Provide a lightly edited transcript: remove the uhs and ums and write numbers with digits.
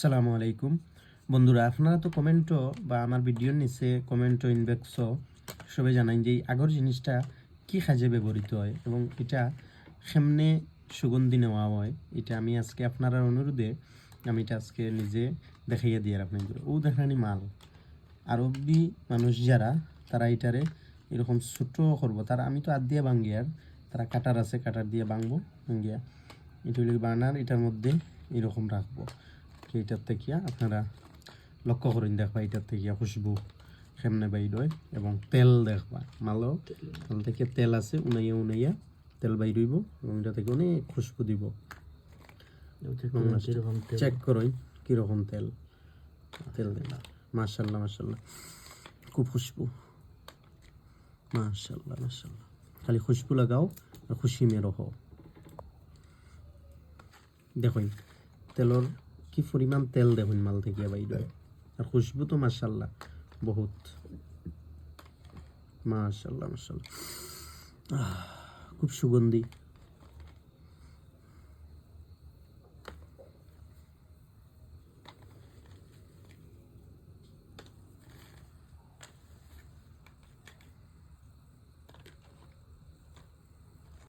আসসালামু আলাইকুম বন্ধুরা, আপনারা তো কমেন্টও বা আমার ভিডিওর নিচে কমেন্টও ইনবক্সও সবাই জানান যে এই আগর জিনিসটা কি কাজে ব্যবহৃত হয় এবং এটা কেমনে সুগন্ধি নেওয়া হয়। এটা আমি আজকে আপনারা অনুরোধে আমি এটা আজকে নিজে দেখাইয়া দিয়ে আপনাদের ও দেখানি মাল আরবি মানুষ যারা তারা এটারে এরকম ছোটো করবো, তারা আমি তো আর দিয়ে ভাঙ্গি, আর তারা কাটার আছে কাটার দিয়ে ভাঙবো, ভাঙ্গিয়া এটা হলো বার্নার, এটার মধ্যে এরকম রাখবো। এইটার থেকে আপনারা লক্ষ্য করেন, দেখবা এটার থেকে খুশবু কেমনে বাইর হয় এবং তেল দেখবা মাল থেকে তেল আছে উনাইয়া উনাইয়া তেল বাইর হইব এবং এটা থেকে অনেক খুশবু দিব। চেক করুন কীরকম তেল তেল দেন। মাশাল্লাহ মাশাল্লাহ, খুব খুশবু, মাশাল্লাহ মাশাল্লাহ। খালি খুশবু লাগাও আর খুশি মে রহো। দেখুন তেলর কি পরিমাণ তেল দেখুন মাল থেকে বাইর হয়, আর খুশবু তো মাশাল্লাহ বহুত, মাশাল্লাহ মাশাল্লাহ, খুব সুগন্ধি।